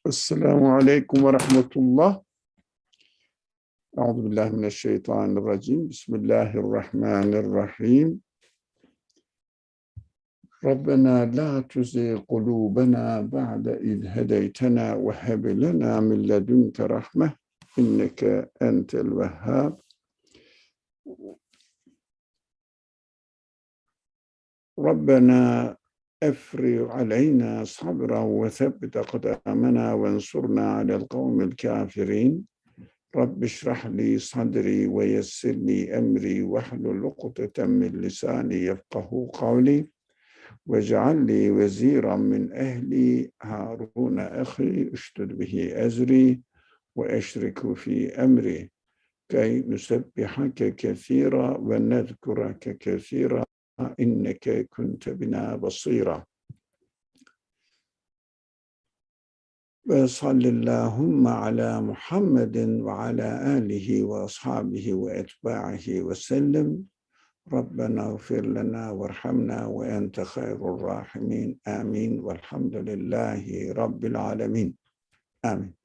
Esselamu Aleyküm ve Rahmetullah. Euzubillahimineşşeytanirracim. Bismillahirrahmanirrahim. Rabbena la tuzigh kulubena ba'de iz hedeytena ve heb lena min ledunke rahmeh inneke entel vehhab. Rabbena efri aleyna sabran ve sebbit akdamena ve ensurna alel kavmil kafirin. Rabbi şrah li sadri ve yessir li emri ve hlul ukdeten min lisani yefkahu kavli ve cealli veziran min ehli Harun ahi üştüd bihi ezri ve eşriku fi emri kay nusebbihake kesira ve nezkurake kesira inneke kunte bina basira. Ve sallallahu ala Muhammedin ve ala alihi ve ashabihi ve etba'ihi ve sellem. Rabbena gfir lena verhamna ve ente hayrul rahimin. Amin. Velhamdülillahi Rabbil alemin. Amin.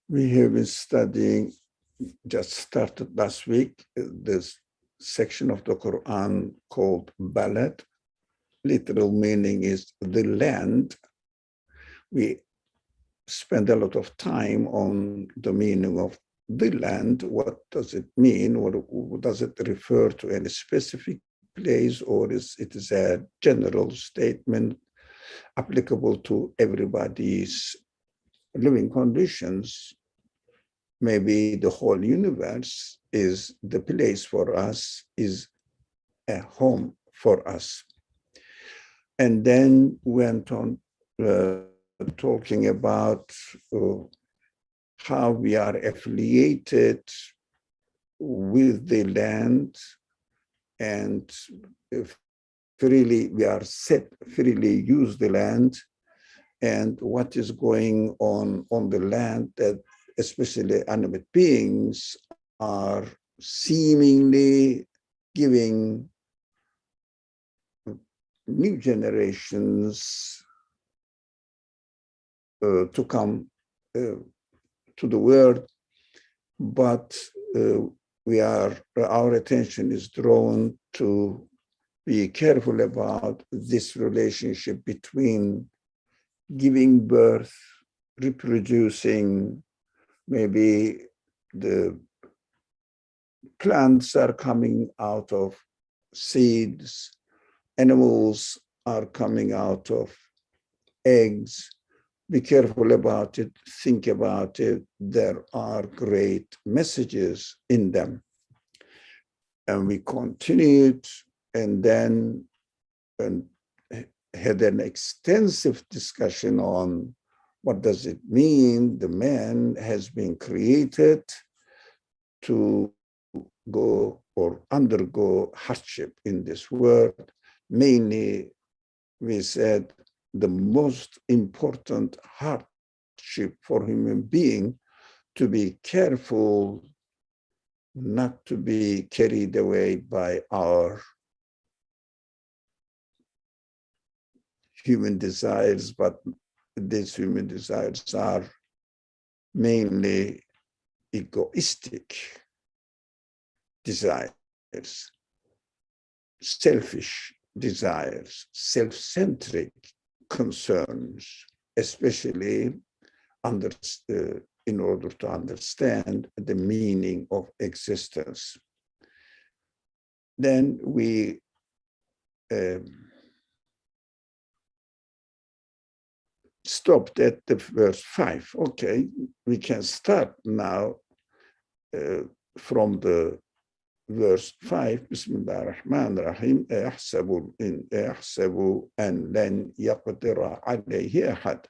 We have been studying, just started last week, this section of the Qur'an called Balad. Literal meaning is the land. We spend a lot of time on the meaning of the land. What does it mean? Or does it refer to any specific place, or is it a general statement applicable to everybody's living conditions? Maybe the whole universe is the place for us, is a home for us. And then went on talking about how we are affiliated with the land, and if freely we are set freely use the land, and what is going on the land, that especially animate beings are seemingly giving new generations to come to the world, but our attention is drawn to be careful about this relationship between giving birth, reproducing. Maybe the plants are coming out of seeds, animals are coming out of eggs. Be careful about it, think about it. There are great messages in them. And we continued and then had an extensive discussion on what does it mean the man has been created to go or undergo hardship in this world. Mainly, we said the most important hardship for human being to be careful not to be carried away by our human desires, but these human desires are mainly egoistic desires, selfish desires, self-centric concerns, especially in order to understand the meaning of existence. Then we stopped at the verse 5. Okay, we can start now from the verse 5. Bismillah ar-Rahman ar-Rahim. Ehsabu an lan yaqdira alayhi ahad,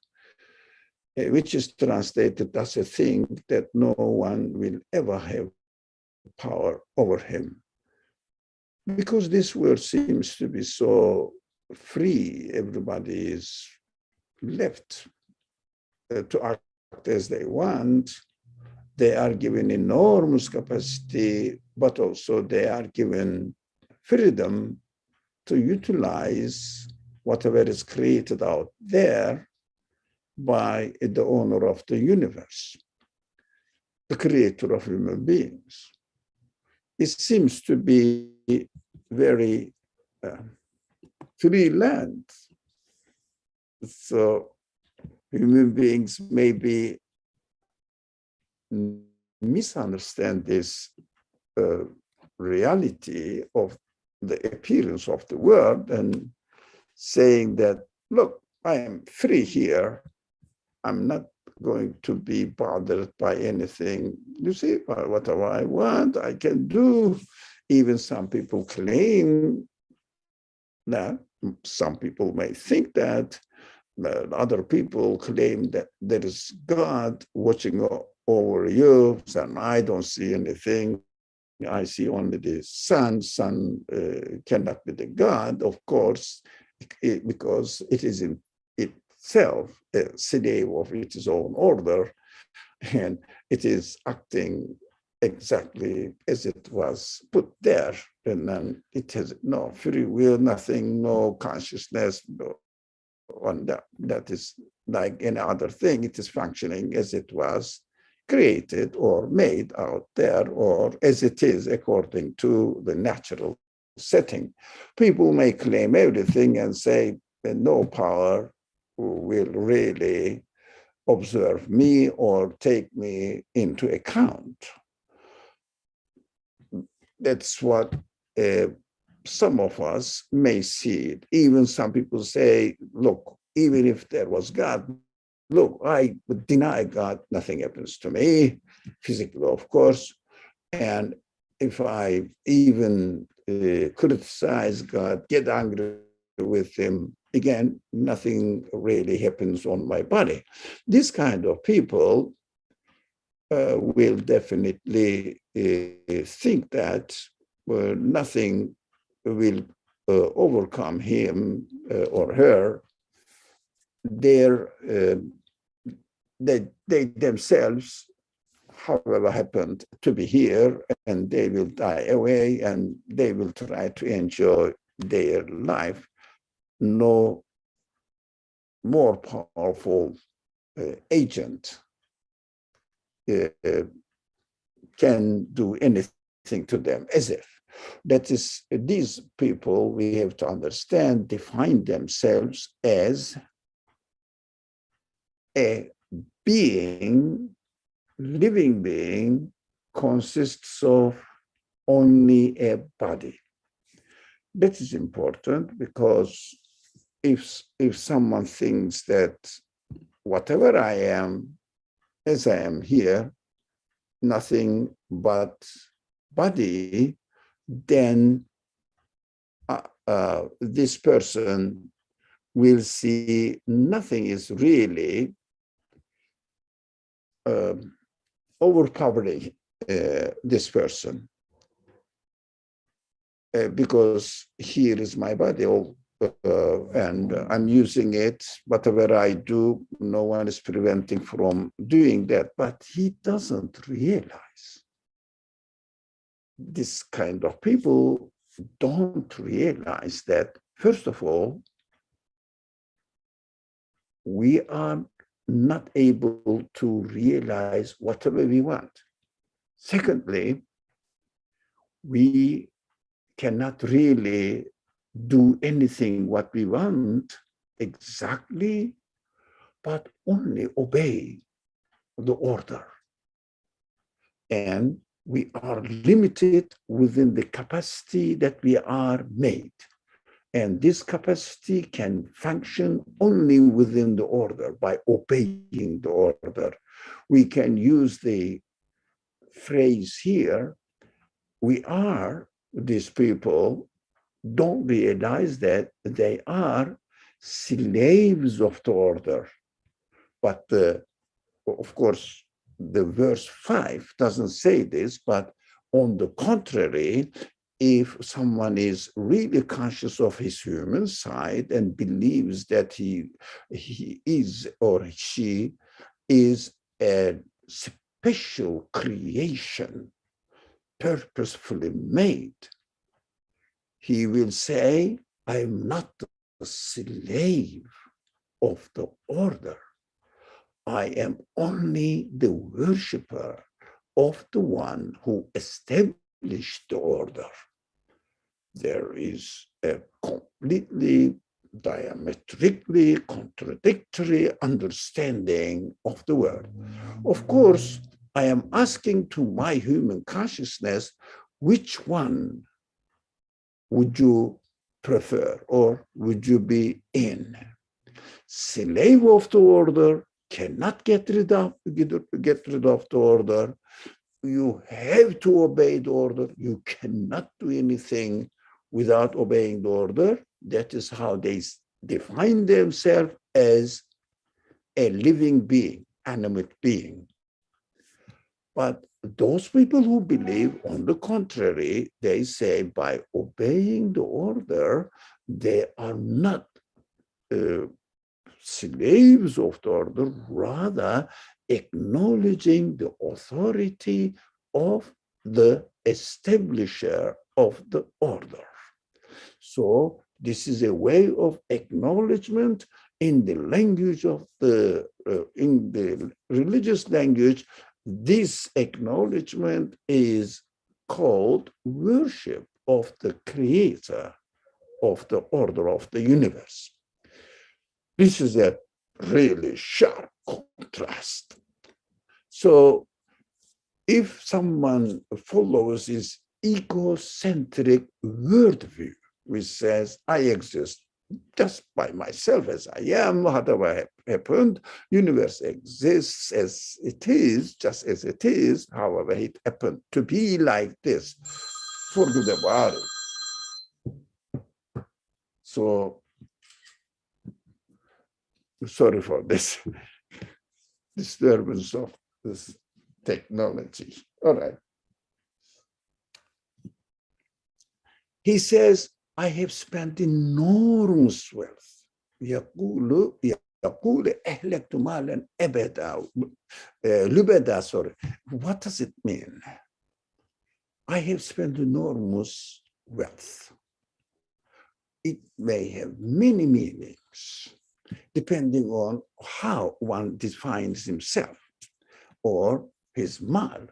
which is translated as a thing that no one will ever have power over him. Because this word seems to be so free, everybody is left to act as they want. They are given enormous capacity, but also they are given freedom to utilize whatever is created out there by the owner of the universe, the creator of human beings. It seems to be very free land. So human beings maybe misunderstand this reality of the appearance of the world and saying that, look, I am free here. I'm not going to be bothered by anything. You see, whatever I want, I can do. Even some people claim that. Some people may think that. Other people claim that there is God watching over you, and I don't see anything. I see only the sun. Sun cannot be the God, of course, because it is in itself a slave of its own order, and it is acting exactly as it was put there. And then it has no free will, nothing, no consciousness, no, on that is like any other thing. It is functioning as it was created or made out there, or as it is according to the natural setting. People may claim everything and say that no power will really observe me or take me into account. That's what some of us may see it. Even some people say, look, even if there was God, look, I deny God, nothing happens to me, physically, of course. And if I even criticize God, get angry with him, again, nothing really happens on my body. This kind of people will definitely think that nothing will overcome him or her. They themselves, however, happened to be here, and they will die away, and they will try to enjoy their life. No more powerful agent can do anything to them, as if. That is, these people, we have to understand, define themselves as a being, living being, consists of only a body. That is important, because if someone thinks that whatever I am, as I am here, nothing but body, then this person will see nothing is really overpowering this person, because here is my body, and I'm using it. Whatever I do, no one is preventing from doing that. But he doesn't realize. This kind of people don't realize that, first of all, we are not able to realize whatever we want. Secondly, we cannot really do anything what we want exactly, but only obey the order. And we are limited within the capacity that we are made. And this capacity can function only within the order, by obeying the order. We can use the phrase here, we are, these people don't realize that they are slaves of the order. But of course, the verse 5 doesn't say this, but on the contrary, if someone is really conscious of his human side and believes that he is or she is a special creation, purposefully made, he will say, I am not a slave of the order. I am only the worshiper of the one who established the order. There is a completely diametrically contradictory understanding of the word. Of course, I am asking to my human consciousness, which one would you prefer or would you be in? Slave of the order, cannot get rid of the order. You have to obey the order. You cannot do anything without obeying the order. That is how they define themselves as a living being, animate being. But those people who believe, on the contrary, they say by obeying the order, they are not slaves of the order, rather acknowledging the authority of the establisher of the order. So this is a way of acknowledgement in the language of in the religious language. This acknowledgement is called worship of the creator of the order of the universe. This is a really sharp contrast. So if someone follows this egocentric worldview, which says, I exist just by myself as I am, whatever happened, universe exists as it is, just as it is, however it happened to be like this, forget about it. So, sorry for this disturbance of this technology. All right. He says, I have spent enormous wealth. يقول أهلكت مالا أبدا لبدا, sorry. What does it mean? I have spent enormous wealth. It may have many meanings, depending on how one defines himself or his mal.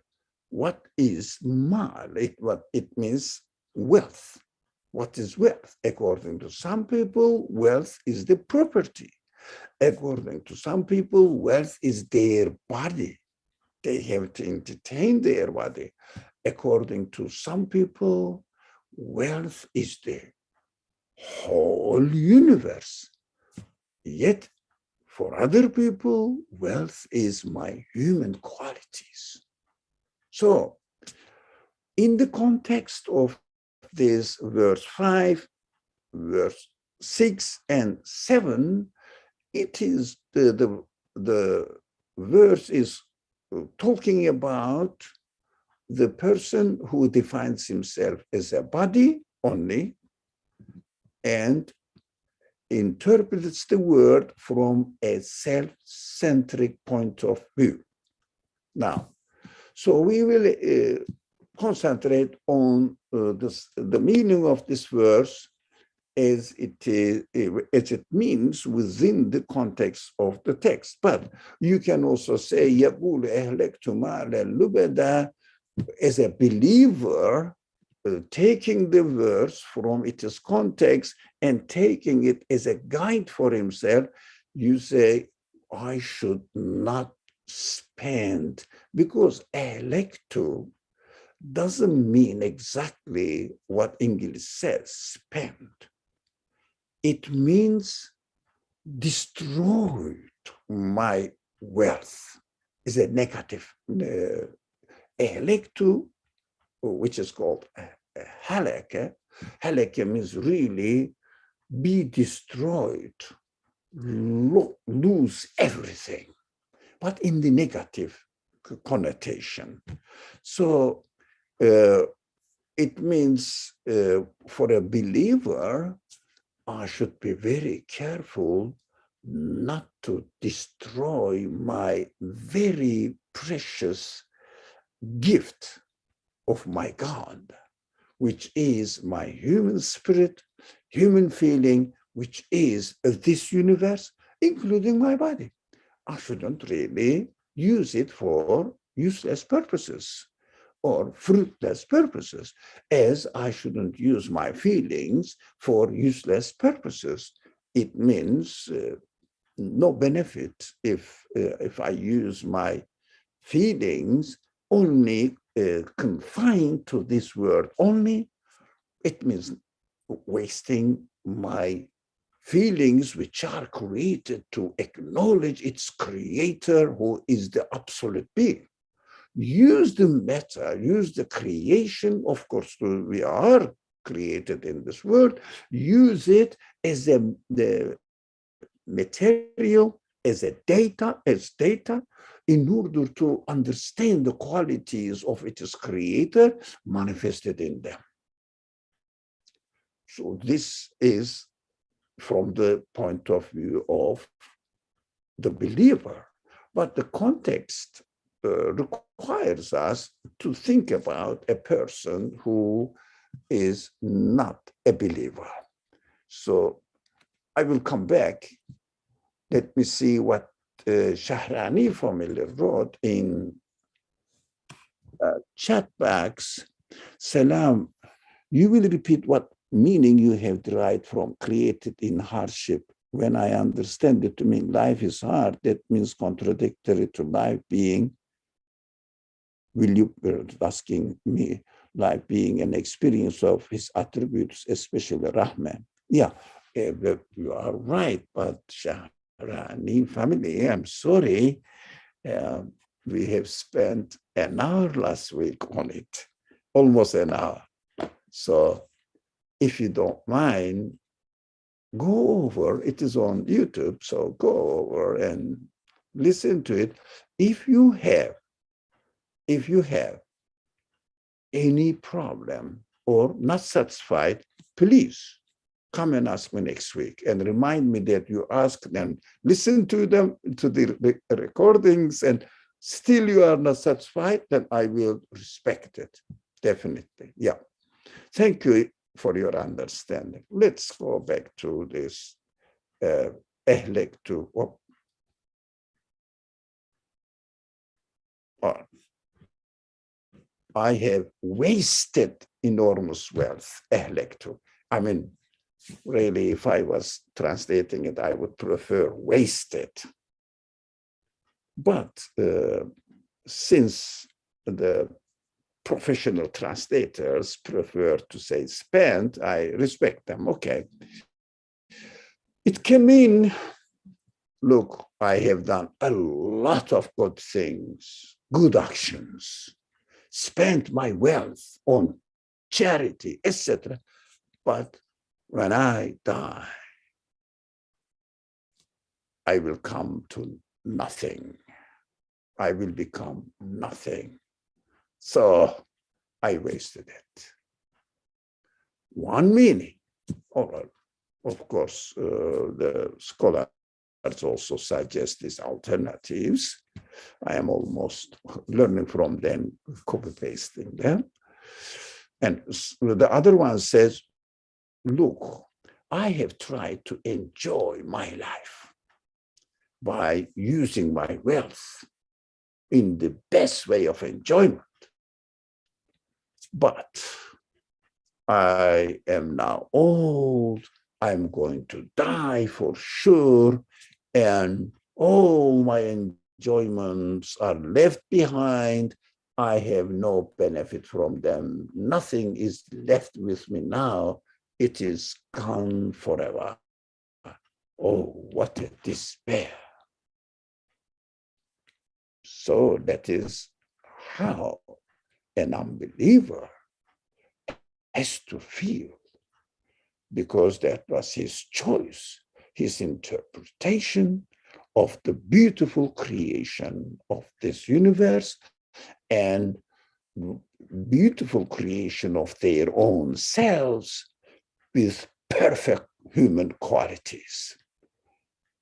What is mal? It means wealth. What is wealth? According to some people, wealth is the property. According to some people, wealth is their body. They have to entertain their body. According to some people, wealth is the whole universe. Yet, for other people, wealth is my human qualities. So, in the context of this verse 5, verse 6 and 7, it is the verse is talking about the person who defines himself as a body only and interprets the word from a self-centric point of view. Now, so we will concentrate on the meaning of this verse as it means within the context of the text. But you can also say يقول أهلكت مالا لبدا as a believer, taking the verse from its context and taking it as a guide for himself. You say, I should not spend, because أهلكت doesn't mean exactly what English says, spend. It means destroyed my wealth. Is a negative. Electu, which is called halaka. Halaka means really be destroyed, lose everything, but in the negative connotation. So it means for a believer, I should be very careful not to destroy my very precious gift of my God, which is my human spirit, human feeling, which is this universe, including my body. I shouldn't really use it for useless purposes or fruitless purposes, as I shouldn't use my feelings for useless purposes. It means no benefit if I use my feelings only confined to this world only. It means wasting my feelings, which are created to acknowledge its creator, who is the absolute being. Use the matter, use the creation. Of course, we are created in this world. Use it as the material, as data, in order to understand the qualities of its creator manifested in them. So this is from the point of view of the believer. But the context requires us to think about a person who is not a believer. So I will come back. Let me see what Shahrani family wrote in chat box. Salam, you will repeat what meaning you have derived from created in hardship. When I understand it to mean life is hard, that means contradictory to life being. Will you be asking me life being an experience of his attributes, especially Rahman? Yeah, you are right, but Shahrani family, I'm sorry. We have spent an hour last week on it, almost an hour. So if you don't mind, go over, it is on YouTube, so go over and listen to it. If you have any problem or not satisfied, please come and ask me next week and remind me that you asked them, listen to them, to the recordings, and still you are not satisfied, then I will respect it, definitely. Yeah. Thank you for your understanding. Let's go back to this ehlek to I have wasted enormous wealth, ehlek to. I mean, really, if I was translating it, I would prefer wasted. But since the professional translators prefer to say spent, I respect them. Okay. It can mean, look, I have done a lot of good things, good actions, spent my wealth on charity, etc. But when I die, I will come to nothing. I will become nothing. So I wasted it. One meaning. Of course, the scholars also suggest these alternatives. I am almost learning from them, copy-pasting them. And the other one says, look, I have tried to enjoy my life by using my wealth in the best way of enjoyment. But I am now old, I'm going to die for sure, and all my enjoyments are left behind. I have no benefit from them. Nothing is left with me now. It is gone forever. Oh, what a despair. So that is how an unbeliever has to feel, because that was his choice, his interpretation of the beautiful creation of this universe and beautiful creation of their own selves with perfect human qualities.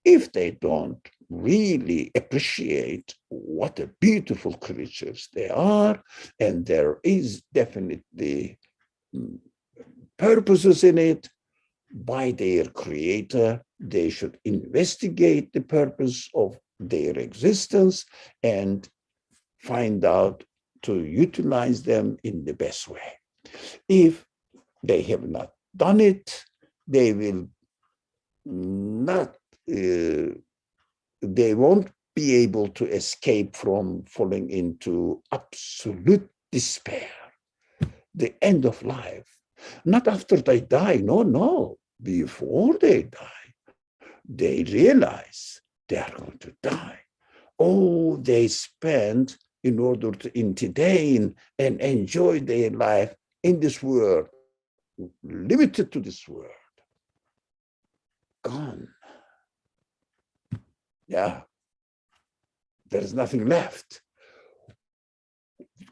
If they don't really appreciate what a beautiful creatures they are, and there is definitely purposes in it, by their creator. They should investigate the purpose of their existence and find out to utilize them in the best way. If they have not done it, they will not, they won't be able to escape from falling into absolute despair, the end of life. Not after they die, no. Before they die, they realize they are going to die. All they spend in order to entertain and enjoy their life in this world, limited to this world, gone. Yeah, there's nothing left.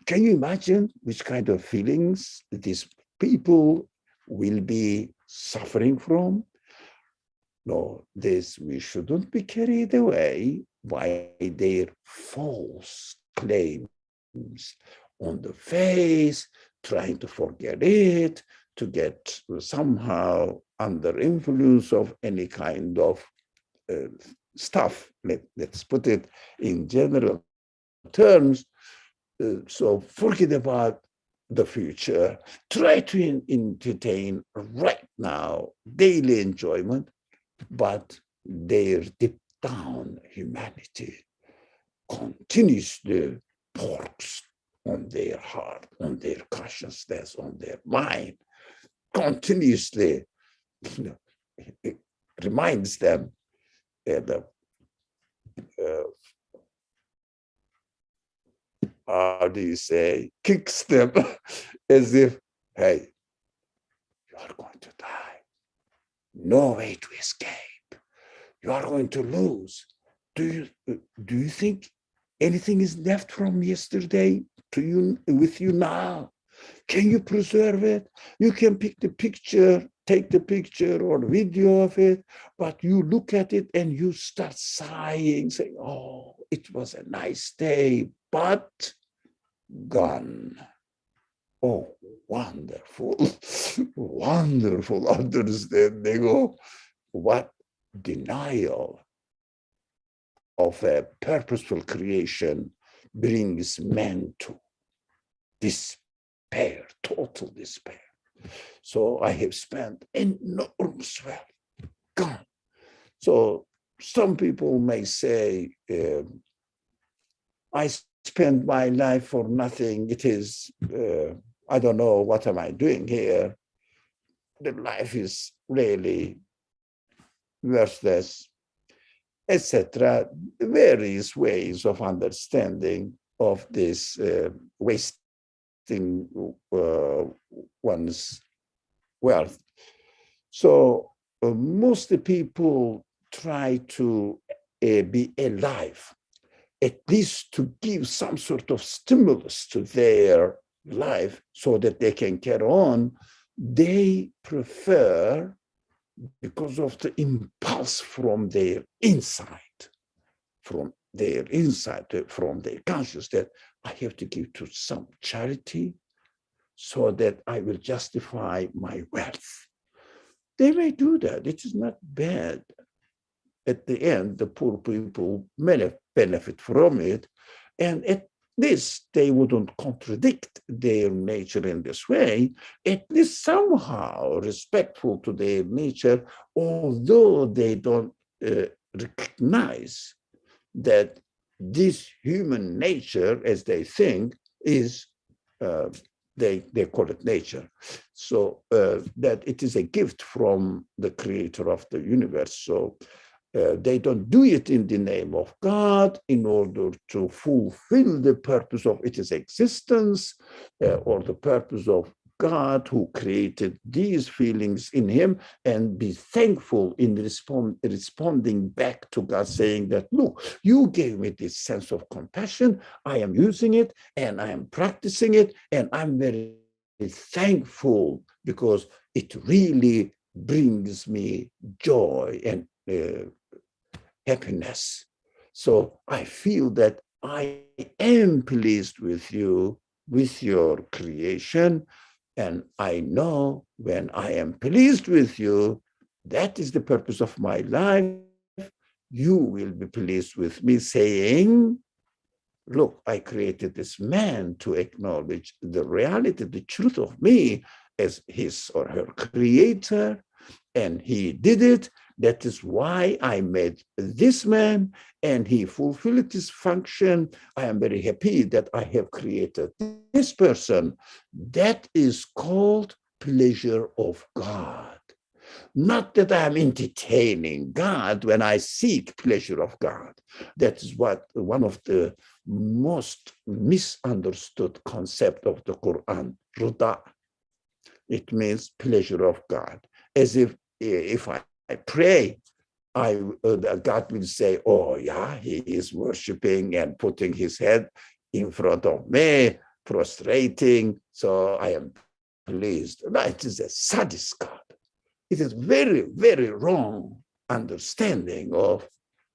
Can you imagine which kind of feelings these people will be suffering from? No, this, we shouldn't be carried away by their false claims on the face, trying to forget it, to get somehow under influence of any kind of stuff. Let's put it in general terms. So forget about the future. Try to entertain right now daily enjoyment, but their deep down humanity continuously porks on their heart, on their consciousness, on their mind, continuously, it reminds them how do you say, kicks them as if, hey, you are going to die. No way to escape. You are going to lose. Do you think anything is left from yesterday to you, with you now? Can you preserve it? You can pick the picture, take the picture or video of it, but you look at it and you start sighing, saying, oh, it was a nice day, but gone. Oh, wonderful, wonderful understanding of what denial of a purposeful creation brings man to. Despair, total despair. So I have spent enormous wealth, gone. So some people may say, I spend my life for nothing. It is, I don't know, what am I doing here? The life is really worthless, etc. Various ways of understanding of this wasting one's wealth. So most people try to be alive, at least to give some sort of stimulus to their life so that they can carry on. They prefer, because of the impulse from their inside, from their conscious, that I have to give to some charity so that I will justify my wealth. They may do that. It is not bad. At the end, the poor people may benefit from it, and at least they wouldn't contradict their nature in this way, at least somehow respectful to their nature, although they don't recognize that this human nature, as they think, is, they call it nature. So that it is a gift from the creator of the universe. So they don't do it in the name of God in order to fulfill the purpose of its existence, or the purpose of God who created these feelings in him, and be thankful in responding back to God, saying that, look, you gave me this sense of compassion, I am using it and I am practicing it, and I'm very thankful because it really brings me joy and happiness. So I feel that I am pleased with you, with your creation, and I know when I am pleased with you, that is the purpose of my life. You will be pleased with me, saying, look, I created this man to acknowledge the reality, the truth of me as his or her creator, and he did it. That is why I made this man, and he fulfilled his function. I am very happy that I have created this person. That is called pleasure of God. Not that I am entertaining God when I seek pleasure of God. That is what one of the most misunderstood concept of the Quran, rida. It means pleasure of God. As if I pray, God will say, oh yeah, he is worshiping and putting his head in front of me, prostrating, so I am pleased. No, it is a sadist God. It is very, very wrong understanding of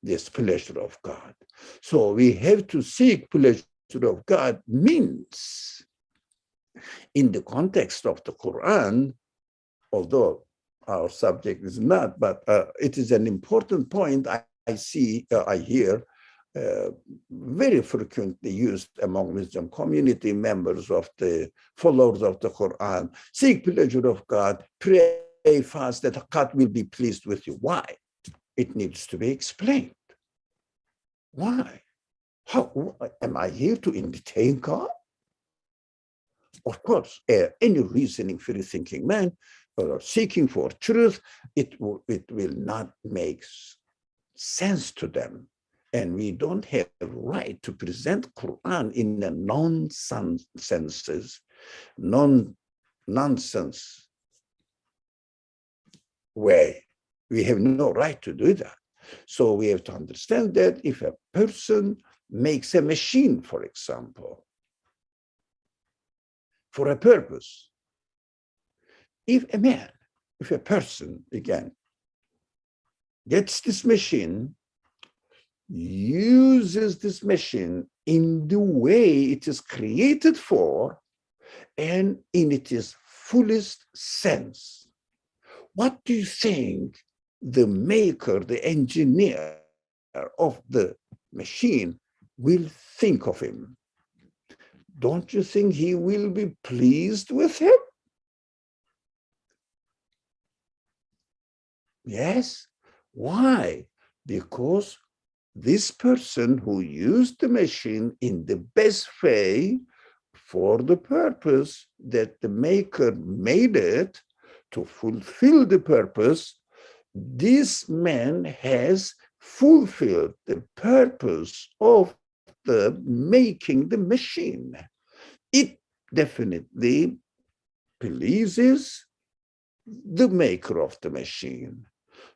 this pleasure of God. So we have to seek pleasure of God means, in the context of the Quran, although our subject is not, but it is an important point I hear very frequently used among Muslim community members of the followers of the Quran. Seek pleasure of God, pray fast that God will be pleased with you. Why? It needs to be explained. Why? How am I here to entertain God? Of course, any reasoning, free thinking man or seeking for truth, it will not make sense to them. And we don't have a right to present Quran in a nonsense way. We have no right to do that. So we have to understand that if a person makes a machine, for example, for a purpose, if a person, again, gets this machine, uses this machine in the way it is created for, and in its fullest sense, what do you think the maker, the engineer of the machine will think of him? Don't you think he will be pleased with him? Yes. Why? Because this person who used the machine in the best way for the purpose that the maker made it to fulfill the purpose, this man has fulfilled the purpose of the making the machine. It definitely pleases the maker of the machine.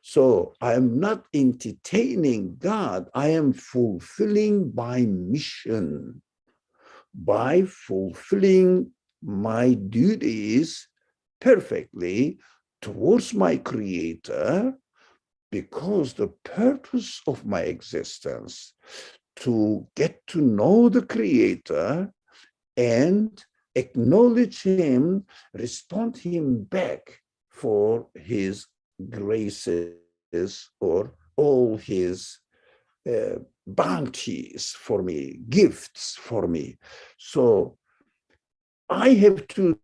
So I am not entertaining God. I am fulfilling my mission by fulfilling my duties perfectly towards my Creator, because the purpose of my existence to get to know the Creator and acknowledge him, respond him back for his graces or all his bounties for me, gifts for me. So I have to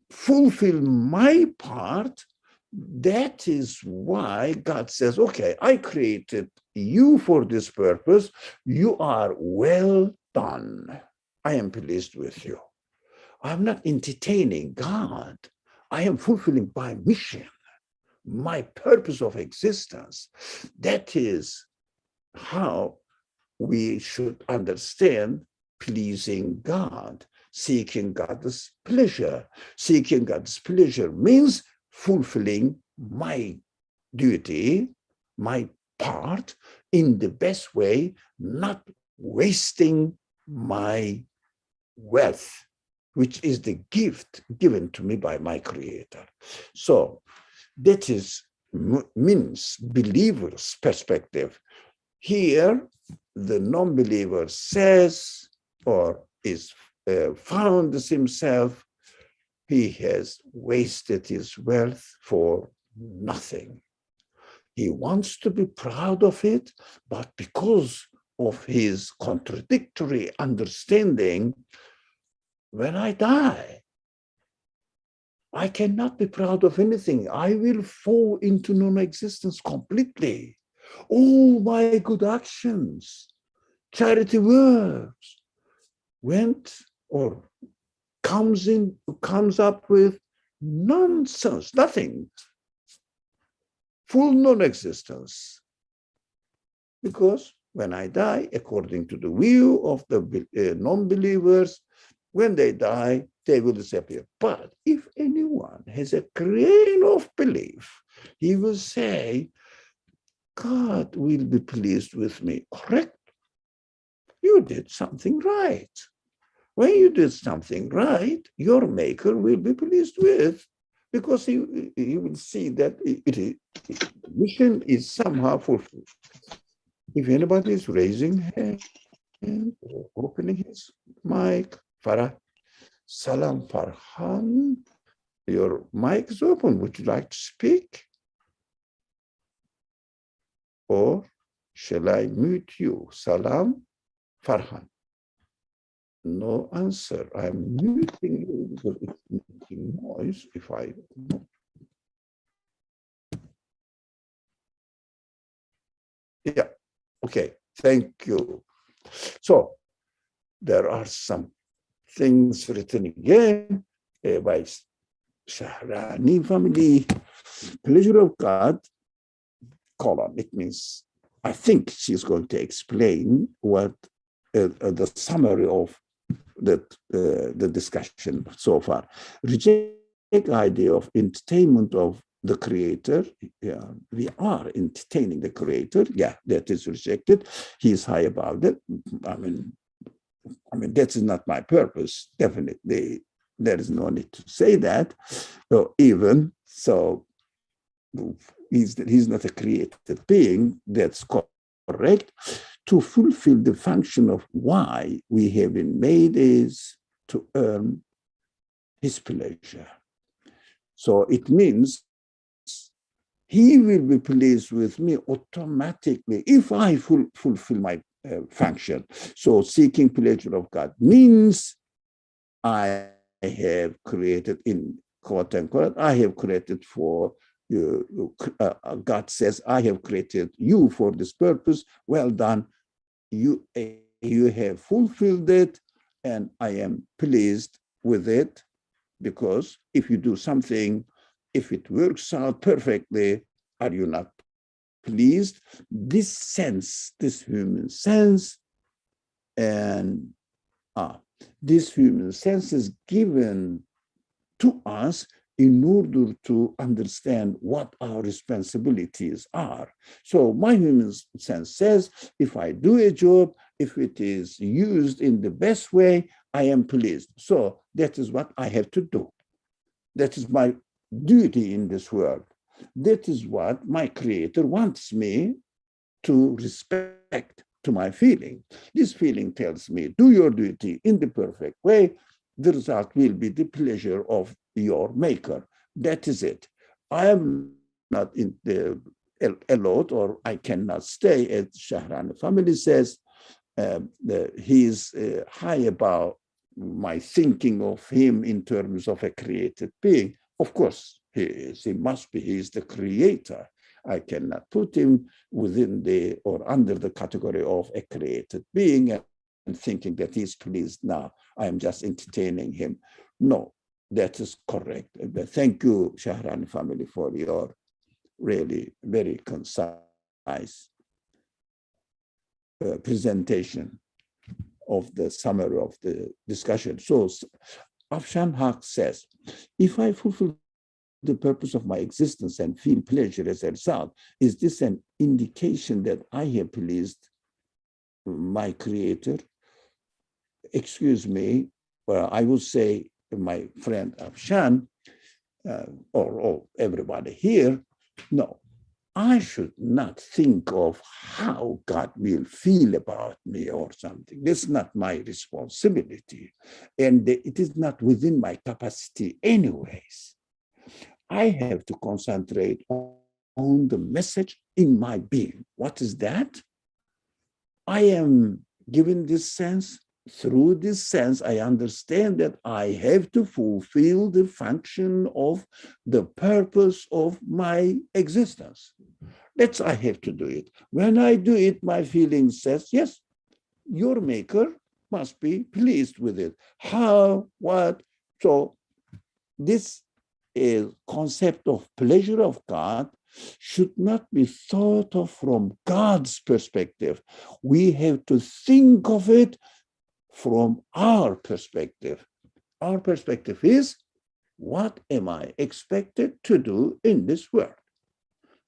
fulfill my part. That is why God says, okay, I created you for this purpose. You are well done. I am pleased with you. I'm not entertaining God. I am fulfilling my mission, my purpose of existence. That is how we should understand pleasing God, seeking God's pleasure. Seeking God's pleasure means fulfilling my duty, my part in the best way, not wasting my wealth, which is the gift given to me by my Creator. So that is means believer's perspective. Here, the non-believer says or is found himself, he has wasted his wealth for nothing. He wants to be proud of it, but because of his contradictory understanding, when I die, I cannot be proud of anything. I will fall into non-existence completely. All my good actions, charity works, went or comes up with nonsense, nothing, full non-existence. Because when I die, according to the view of the non-believers, when they die, they will disappear. But if anyone has a grain of belief, he will say, God will be pleased with me. Correct? You did something right. When you did something right, your maker will be pleased with, because he will see that the mission is somehow fulfilled. If anybody is raising hand or opening his mic, Farah, Salam Farhan, your mic is open. Would you like to speak? Or shall I mute you? Salam Farhan. No answer. I'm muting you because it's making noise if I... Yeah, okay, thank you. So there are some things written again by Shahrani family. Pleasure of God, colon. It means, I think she's going to explain what the summary of the discussion so far. Reject the idea of entertainment of the creator. Yeah, we are entertaining the creator. Yeah, that is rejected. He is high about it. I mean, that is not my purpose. Definitely, there is no need to say that. So even so, he's not a created being. That's correct. To fulfill the function of why we have been made is to earn his pleasure. So it means he will be pleased with me automatically if I fulfill my function. So seeking pleasure of God means I have created, in quote unquote, I have created for God says, I have created you for this purpose. Well done. You have fulfilled it, and I am pleased with it, because if you do something, if it works out perfectly, are you not pleased? This sense, this human sense, and this human sense is given to us in order to understand what our responsibilities are. So my human sense says, if I do a job, if it is used in the best way, I am pleased. So that is what I have to do. That is my duty in this world. That is what my creator wants me to respect to my feeling. This feeling tells me, do your duty in the perfect way. The result will be the pleasure of your maker. That is it. I am not in the allowed, or I cannot stay, as Shahrani family says. He's high about my thinking of him in terms of a created being. Of course, he is. He must be. He is the creator. I cannot put him within the or under the category of a created being and thinking that he's pleased now. I am just entertaining him. No, that is correct. But thank you, Shahrani family, for your really very concise presentation of the summary of the discussion. So Afshan Haq says, if I fulfill the purpose of my existence and feel pleasure as a result, is this an indication that I have pleased my creator? Excuse me, I would say, my friend Afshan, or everybody here, no, I should not think of how God will feel about me or something. That's not my responsibility. And it is not within my capacity anyways. I have to concentrate on the message in my being. What is that? I am given this sense. Through this sense, I understand that I have to fulfill the function of the purpose of my existence. That's I have to do it. When I do it, my feeling says, yes, your maker must be pleased with it. How, what? So this concept of pleasure of God should not be thought of from God's perspective. We have to think of it from our perspective. Our perspective is, what am I expected to do in this world?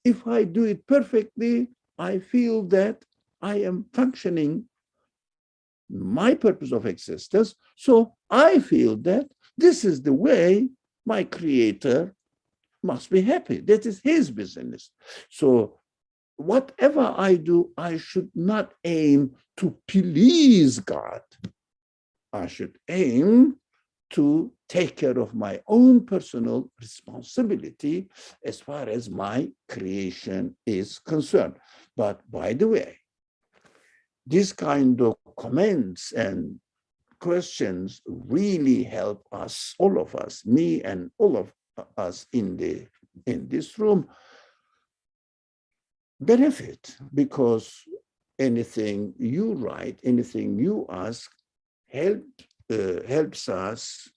If I do it perfectly, I feel that I am functioning my purpose of existence. So I feel that this is the way my creator must be happy. That is his business. So whatever I do, I should not aim to please God. I should aim to take care of my own personal responsibility as far as my creation is concerned. But by the way, this kind of comments and questions really help us, all of us, me and all of us in this room, benefit, because anything you write, anything you ask helps us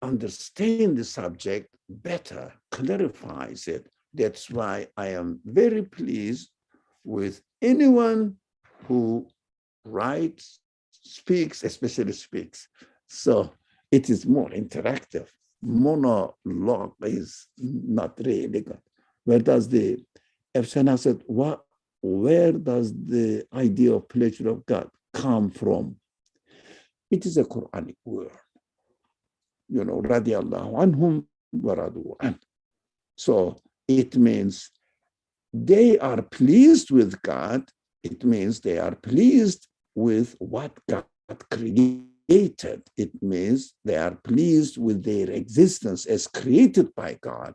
understand the subject better, clarifies it. That's why I am very pleased with anyone who writes, speaks, especially speaks. So it is more interactive. Monologue is not really good. Where does the Efsana said, where does the idea of pleasure of God come from? It is a Quranic word. You know, radiallahu anhum wa radu an. So it means they are pleased with God. It means they are pleased with what God created. It means they are pleased with their existence as created by God.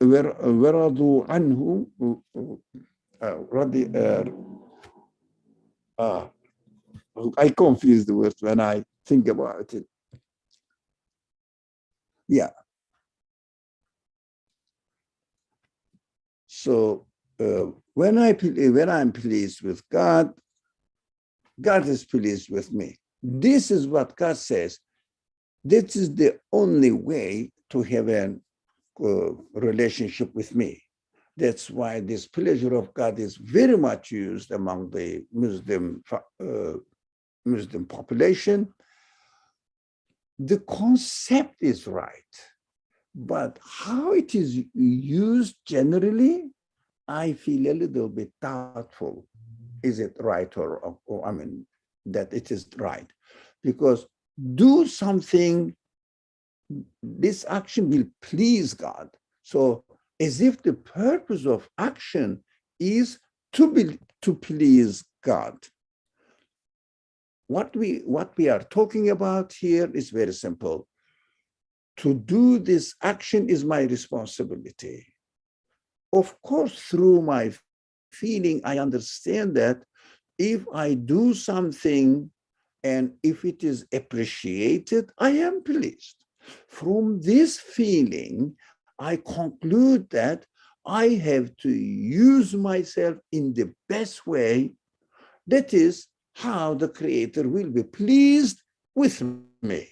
ورضوا عنه I confuse the words when I think about it. Yeah. So when I'm pleased with God, God is pleased with me. This is what God says. This is the only way to have a relationship with me. That's why this pleasure of God is very much used among the Muslim population. The concept is right, but how it is used generally, I feel a little bit doubtful. Is it right or I mean, that it is right? Because do something, this action will please God. So as if the purpose of action is to please God. What we are talking about here is very simple. To do this action is my responsibility. Of course, through my feeling, I understand that if I do something and if it is appreciated, I am pleased. From this feeling, I conclude that I have to use myself in the best way. That is how the Creator will be pleased with me.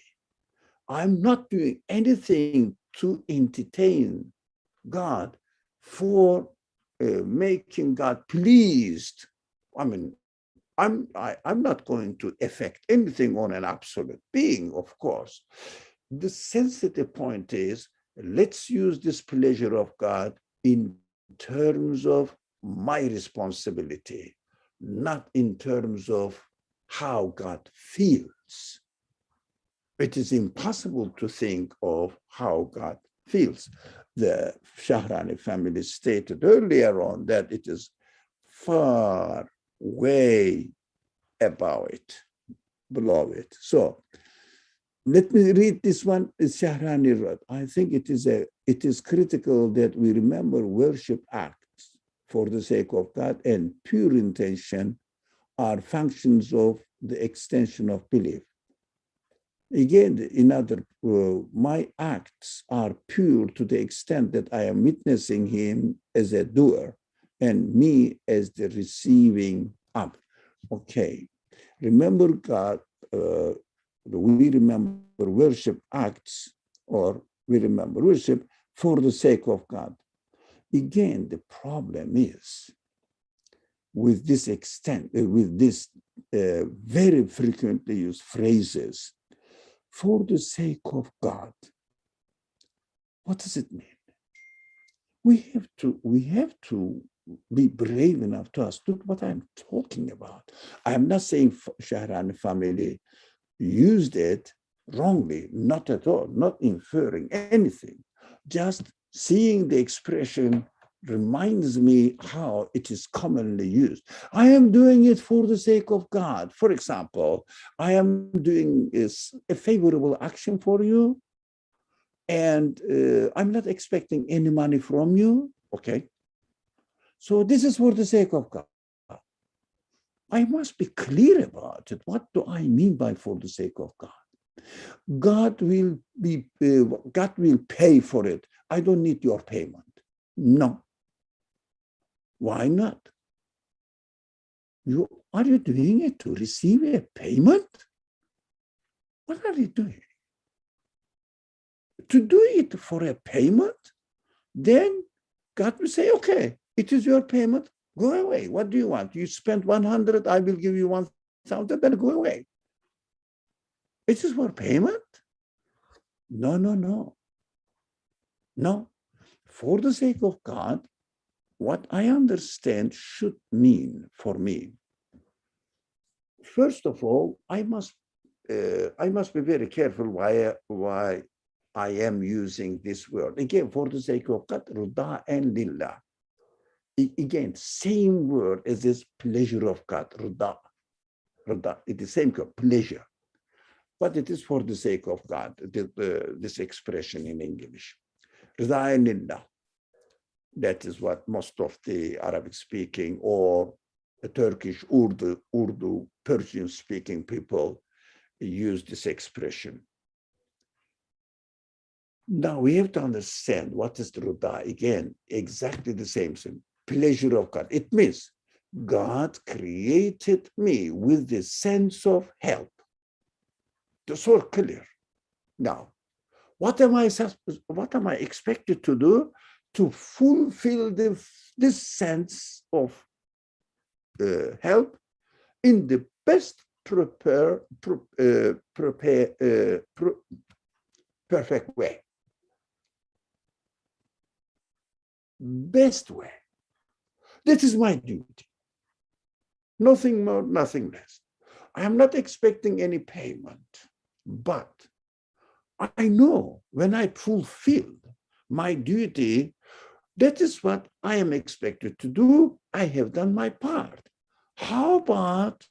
I'm not doing anything to entertain God for making God pleased. I mean, I'm not going to affect anything on an absolute being, of course. The sensitive point is, let's use this pleasure of God in terms of my responsibility, not in terms of how God feels. It is impossible to think of how God feels. The Shahrani family stated earlier on that it is far way above it. beloved. So let me read this one. Shahrani wrote, I think it is critical that we remember worship acts for the sake of God and pure intention are functions of the extension of belief. Again, in other, my acts are pure to the extent that I am witnessing him as a doer and me as the receiving up. Okay, remember God, we remember worship acts, or we remember worship for the sake of God. Again, the problem is with this extent, with this very frequently used phrases, for the sake of God. What does it mean? We have to be brave enough to ask, look what I'm talking about. I'm not saying Shahran family used it wrongly, not at all, not inferring anything. Just seeing the expression reminds me how it is commonly used. I am doing it for the sake of God. For example, I am doing a favorable action for you, and I'm not expecting any money from you. Okay. So this is for the sake of God. I must be clear about it. What do I mean by for the sake of God? God will pay for it. I don't need your payment. No. Why not? Are you doing it to receive a payment? What are you doing? To do it for a payment, then God will say, okay, it is your payment. Go away. What do you want? You spent 100, I will give you 1,000, then go away. It is for payment? No, no, no. No. For the sake of God, what I understand should mean for me. First of all, I must be very careful why I am using this word. Again, for the sake of God, ruda and lillah. Again, same word as this pleasure of God, ruda. Ruda, it is same word, pleasure. But it is for the sake of God, this expression in English. Ruda and lillah. That is what most of the Arabic speaking or Turkish, Urdu, Persian speaking people use this expression. Now we have to understand what is the ruda. Again, exactly the same thing. Pleasure of God. It means God created me with the sense of help. That's so clear. Now, what am I expected to do to fulfill this sense of help in the best perfect way? Best way. That is my duty. Nothing more, nothing less. I am not expecting any payment, but I know when I fulfill my duty, that is what I am expected to do. I have done my part. How about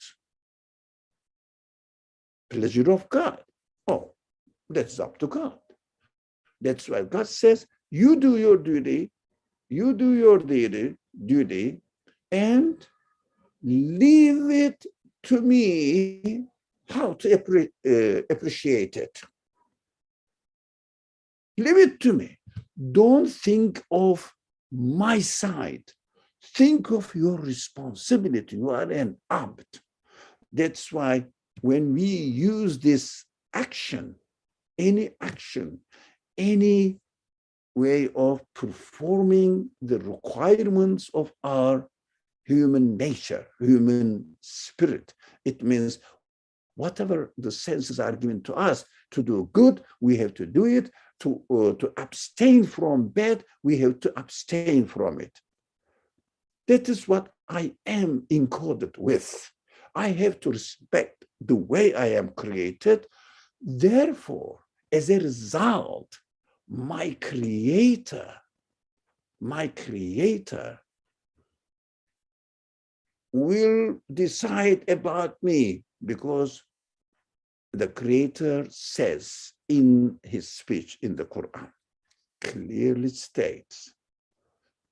pleasure of God? Oh, that's up to God. That's why God says, you do your duty, and leave it to me how to appreciate it. Leave it to me. Don't think of my side. Think of your responsibility. You are an abd. That's why when we use this action, any way of performing the requirements of our human nature, human spirit, it means whatever the senses are given to us to do good, we have to do it. To abstain from bad, we have to abstain from it. That is what I am encoded with. I have to respect the way I am created. Therefore, as a result, my creator will decide about me, because the Creator says in his speech in the Quran, clearly states,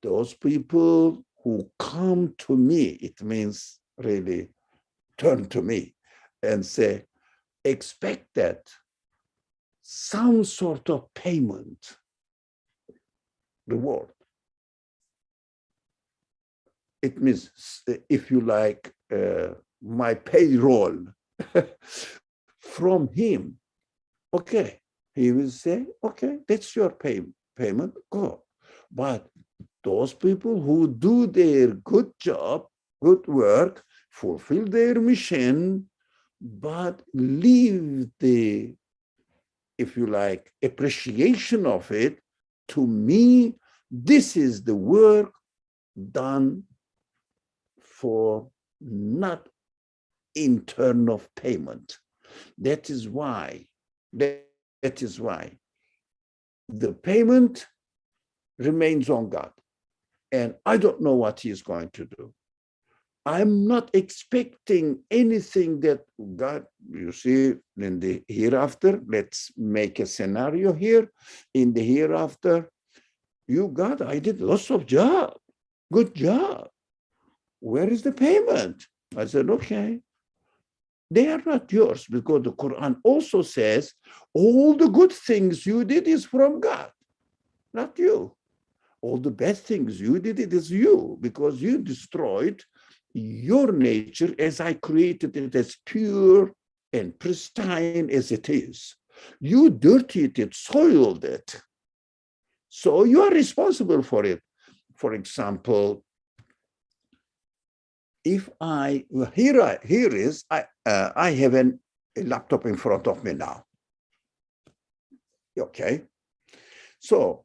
those people who come to me, it means really turn to me and say, expect that some sort of payment, reward. It means, if you like, my payroll from him. Okay, he will say, okay, that's your payment, go. But those people who do their good job, good work, fulfill their mission, but leave the, if you like, appreciation of it to me, this is the work done for not in turn of payment. That is why the payment remains on God. And I don't know what he is going to do. I'm not expecting anything that God, you see, in the hereafter, let's make a scenario here. In the hereafter, you, God, I did lots of job, good job. Where is the payment? I said, okay. They are not yours, because the Quran also says all the good things you did is from God, not you. All the bad things you did, it is you, because you destroyed your nature as I created it, as pure and pristine as it is. You dirtied it, soiled it. So you are responsible for it. For example, if I have a laptop in front of me now. Okay. So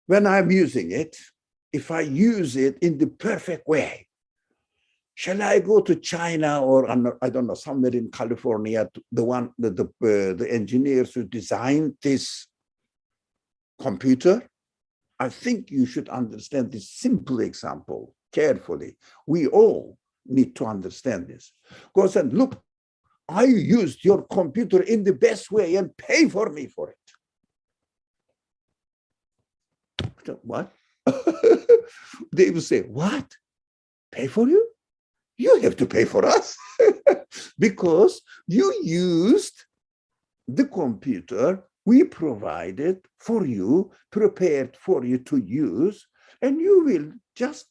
when I'm using it, if I use it in the perfect way, shall I go to China or I don't know, somewhere in California, the engineers who designed this computer? I think you should understand this simple example carefully. We all need to understand this. Because then, look, I used your computer in the best way and pay for me for it. What? They will say, what? Pay for you? You have to pay for us because you used the computer we provided for you, prepared for you to use, and you will just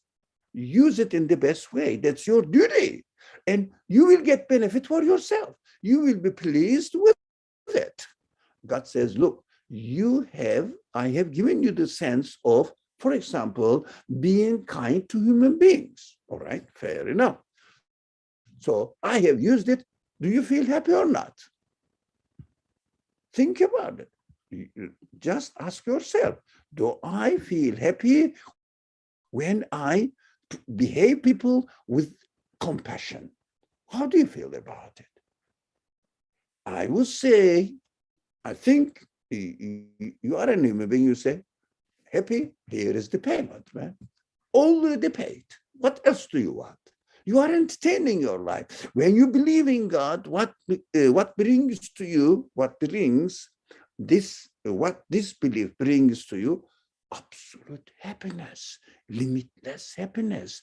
use it in the best way. That's your duty. And you will get benefit for yourself. You will be pleased with it. God says, look, I have given you the sense of, for example, being kind to human beings. All right, fair enough. So I have used it. Do you feel happy or not? Think about it. Just ask yourself, do I feel happy when I behave people with compassion? How do you feel about it? I would say, I think you are an human being, you say, happy, here is the payment, man. Already paid. What else do you want? You are entertaining your life. When you believe in God, what brings to you, what this belief brings to you? Absolute happiness, limitless happiness,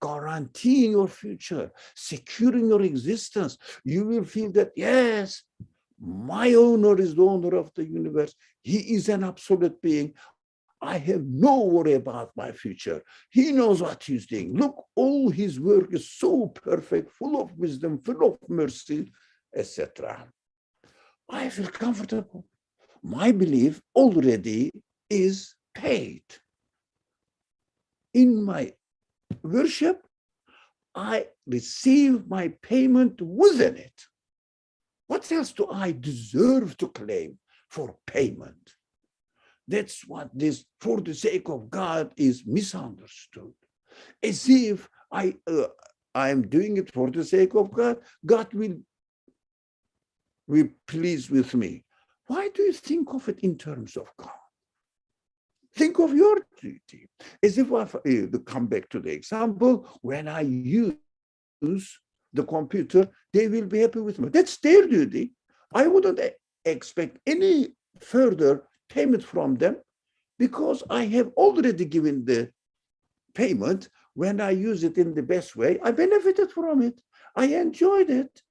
guaranteeing your future, securing your existence. You will feel that, yes, my owner is the owner of the universe. He is an absolute being. I have no worry about my future. He knows what he's doing. Look, all his work is so perfect, full of wisdom, full of mercy, etc. I feel comfortable. My belief already is paid. In my worship, I receive my payment within it. What else do I deserve to claim for payment? That's what this, for the sake of God, is misunderstood. As if I am doing it for the sake of God, God will be pleased with me. Why do you think of it in terms of God? Think of your duty. As if to come back to the example, when I use the computer, they will be happy with me. That's their duty. I wouldn't expect any further payment from them because I have already given the payment. When I use it in the best way, I benefited from it. I enjoyed it.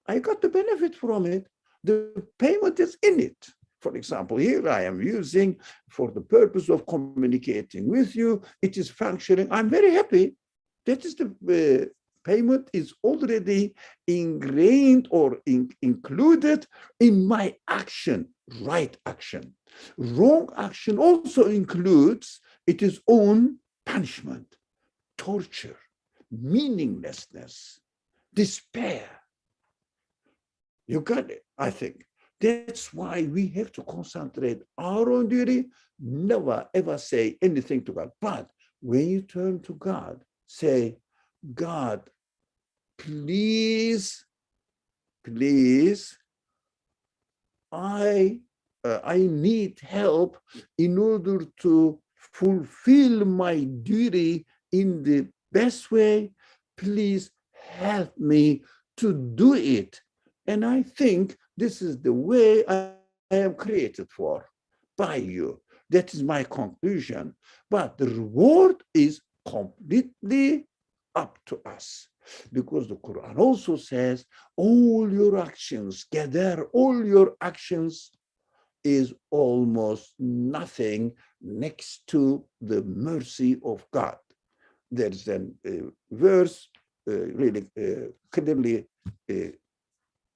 I got the benefit from it. The payment is in it. For example, here I am using for the purpose of communicating with you. It is functioning. I'm very happy. That is the payment is already ingrained or included in my action, right action. Wrong action also includes its own punishment, torture, meaninglessness, despair. You got it, I think. That's why we have to concentrate our own duty, never ever say anything to God. But when you turn to God, say, God, please, I need help in order to fulfill my duty in the best way. Please help me to do it. And I think this is the way I am created for, by you. That is my conclusion. But the reward is completely up to us. Because the Quran also says, all your actions, gather all your actions is almost nothing next to the mercy of God. There's a verse really clearly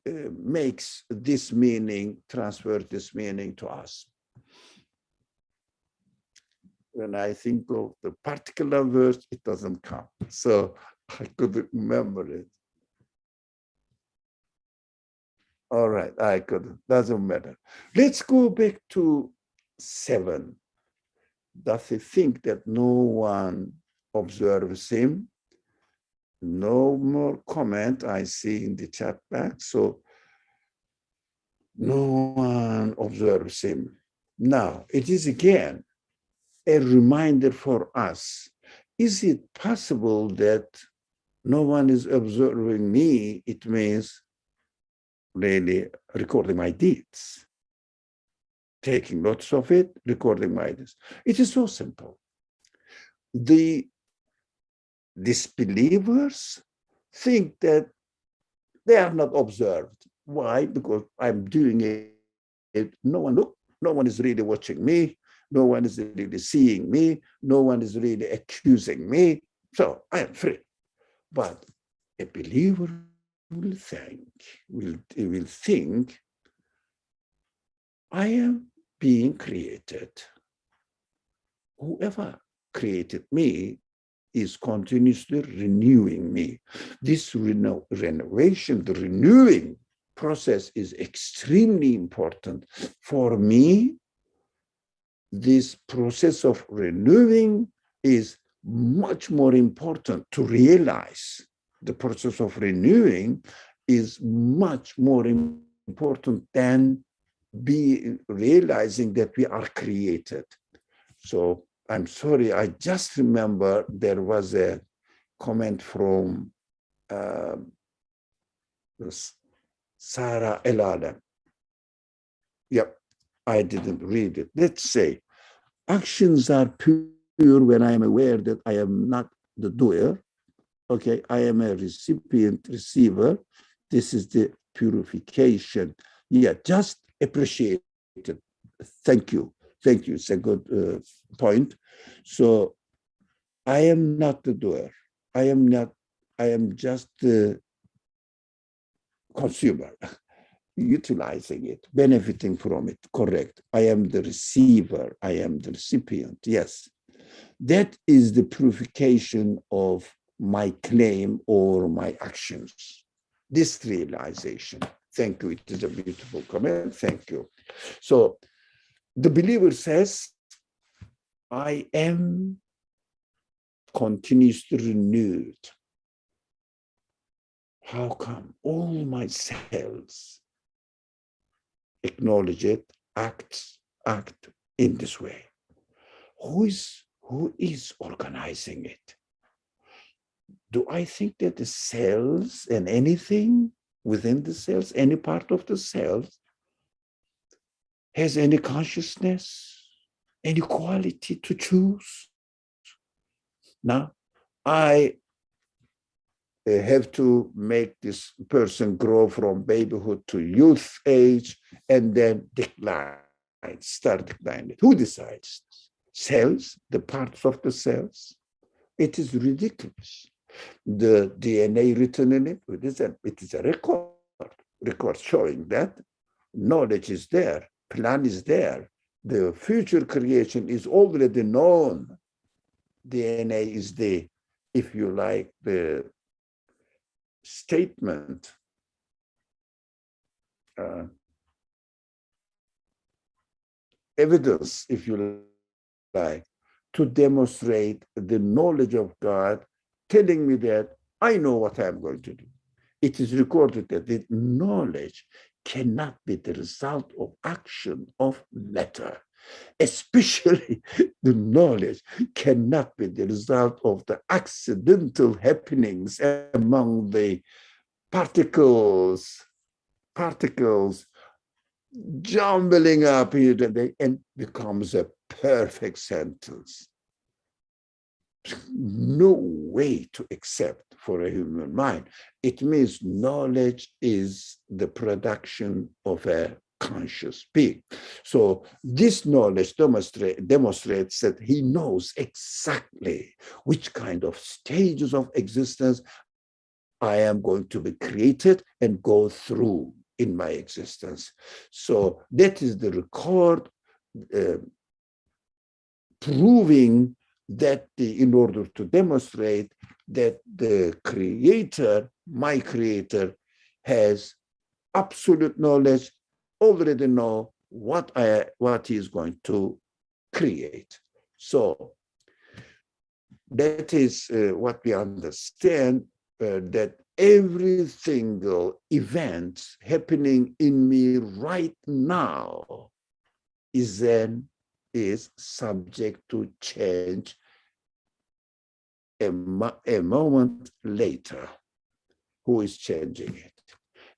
makes this meaning, transfer this meaning to us. When I think of the particular verse, it doesn't come. So I couldn't remember it. All right, I couldn't, doesn't matter. Let's go back to 7. Does he think that no one observes him? No more comment I see in the chat box. So no one observes him. Now, it is again a reminder for us. Is it possible that no one is observing me? It means really recording my deeds, taking notes of it, recording my deeds. It is so simple. The disbelievers think that they are not observed. Why? Because I'm doing it. No one is really watching me. No one is really seeing me. No one is really accusing me. So I am free. But a believer will think, I am being created. Whoever created me is continuously renewing me. This renovation, the renewing process is extremely important. For me, this process of renewing is much more important to realize. The process of renewing is much more important than realizing that we are created. So I'm sorry, I just remember there was a comment from Sarah El-Alam. Yep, I didn't read it. Let's say, actions are pure when I am aware that I am not the doer. Okay, I am a recipient, receiver. This is the purification. Yeah, just appreciate it. Thank you. Thank you. It's a good point. So I am not the doer. I am just the consumer, utilizing it, benefiting from it. Correct. I am the receiver. I am the recipient. Yes. That is the purification of my claim or my actions. This realization. Thank you. It is a beautiful comment. Thank you. So the believer says, I am continuously renewed. How come? All my cells acknowledge it, act in this way. Who is organizing it? do I think that the cells and anything within the cells, any part of the cells, has any consciousness, any quality to choose? Now, I have to make this person grow from babyhood to youth age and then decline, start declining. Who decides? Cells, the parts of the cells. It is ridiculous. The DNA written in it, it is a record showing that knowledge is there, plan is there. The future creation is already known. DNA is the, if you like, the statement, evidence, if you like, to demonstrate the knowledge of God, telling me that I know what I'm going to do. It is recorded that the knowledge cannot be the result of action of matter. Especially the knowledge cannot be the result of the accidental happenings among the particles jumbling up here and becomes a perfect sentence. No way to accept for a human mind. It means knowledge is the production of a conscious being. So this knowledge demonstrates that he knows exactly which kind of stages of existence I am going to be created and go through in my existence. So that is the record proving that in order to demonstrate that the creator, my creator, has absolute knowledge, already know what he is going to create. So that is what we understand, that every single event happening in me right now is subject to change a moment later. Who is changing it?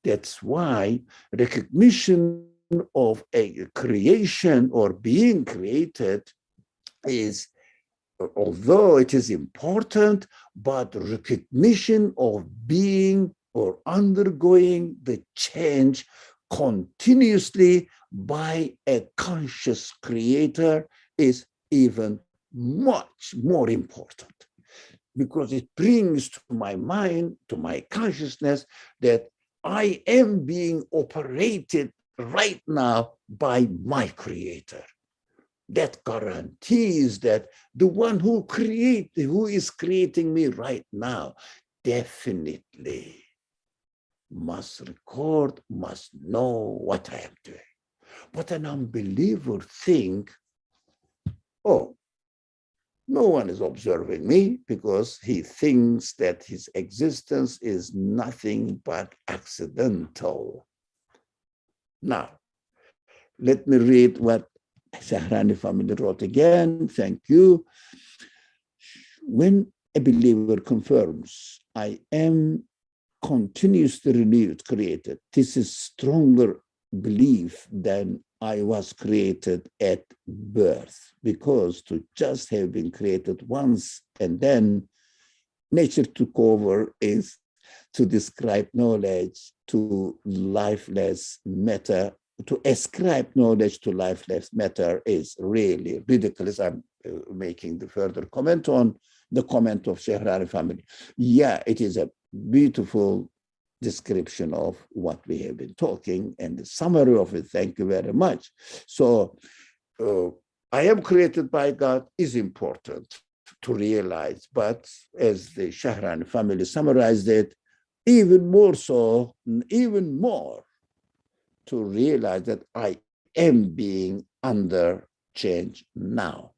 That's why recognition of a creation or being created is, although it is important, but recognition of being or undergoing the change continuously by a conscious creator is even much more important, because it brings to my mind, to my consciousness, that I am being operated right now by my creator. That guarantees that the one who is creating me right now, definitely must record, must know what I am doing. But an unbeliever thinks, oh, no one is observing me, because he thinks that his existence is nothing but accidental. Now, let me read what Shahrani family wrote again. Thank you. When a believer confirms, I am continuously renewed, created, this is stronger belief than I was created at birth, because to just have been created once and then nature took over is to describe knowledge to lifeless matter. To ascribe knowledge to lifeless matter is really ridiculous. I'm making the further comment on the comment of Shehrani family. Yeah, it is a beautiful description of what we have been talking, and the summary of it, thank you very much. So I am created by God is important to realize, but as the Shahrani family summarized it, even more so, even more, to realize that I am being under change now.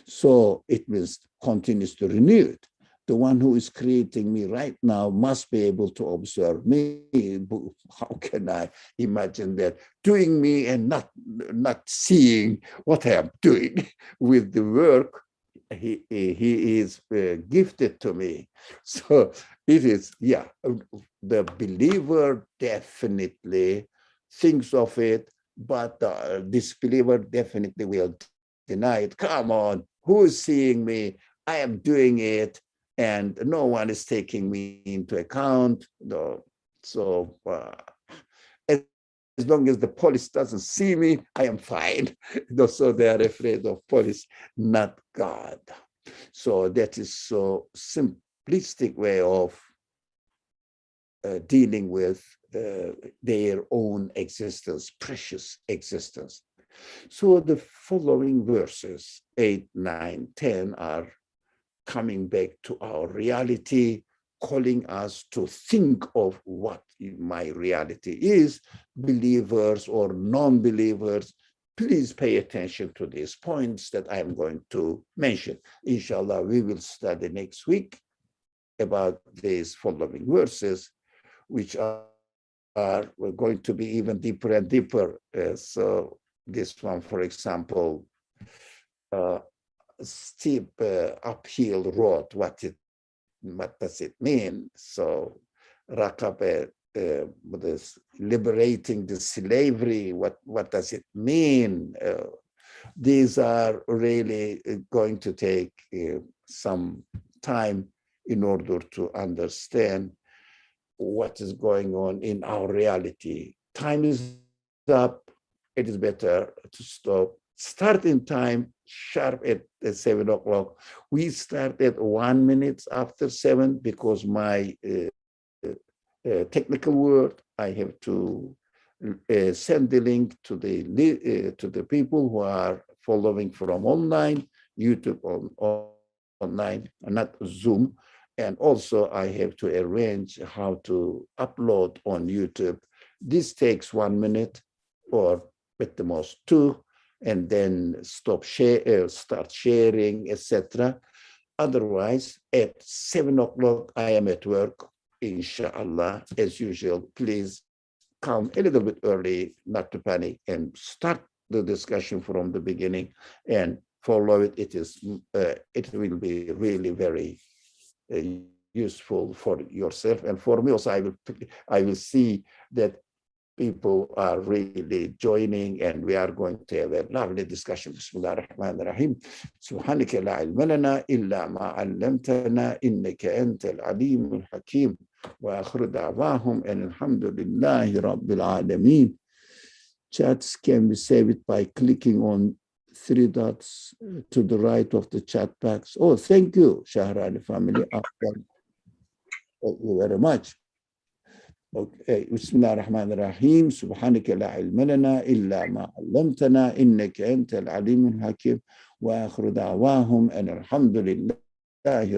So it means continuously renewed. The one who is creating me right now must be able to observe me. How can I imagine that? Doing me and not seeing what I am doing with the work he is gifted to me. So it is, yeah, the believer definitely thinks of it, but the disbeliever definitely will deny it. Come on, who is seeing me? I am doing it, and no one is taking me into account. No. So as long as the police doesn't see me, I am fine. So they are afraid of police, not God. So that is so simplistic way of dealing with their own existence, precious existence. So the following verses, 8, 9, 10, are coming back to our reality, calling us to think of what my reality is, believers or non-believers. Please pay attention to these points that I'm going to mention. Inshallah, we will study next week about these following verses, which are going to be even deeper and deeper. So this one, for example, steep uphill road, what does it mean? So Raqaba, this liberating the slavery, what does it mean? These are really going to take some time in order to understand what is going on in our reality. Time is up. It is better to stop. Start in time, sharp at 7 o'clock. We start at 1 minute after 7 because my technical word, I have to send the link to the people who are following from online, YouTube online, not Zoom. And also I have to arrange how to upload on YouTube. This takes 1 minute or at the most 2, and then start sharing, etc. Otherwise, at 7 o'clock, I am at work, inshallah, as usual. Please come a little bit early, not to panic, and start the discussion from the beginning and follow it. It will be really very useful for yourself and for me also. I will see that people are really joining, and we are going to have a lovely discussion. Bismillah ar-Rahman ar-Rahim. Subhanaka la ilma lana illa ma 'allamtana innaka antal alimul hakim. Wa akhiru da'wahum and alhamdulillahi rabbil alameen. Chats can be saved by clicking on 3 dots to the right of the chat box. Oh, thank you, Shahrani family. Thank you very much. Okay. بسم الله الرحمن الرحيم سبحانك لا علم لنا إلا ما علمتنا إنك أنت العليم الحكيم وآخر دعواهم أن الحمد لله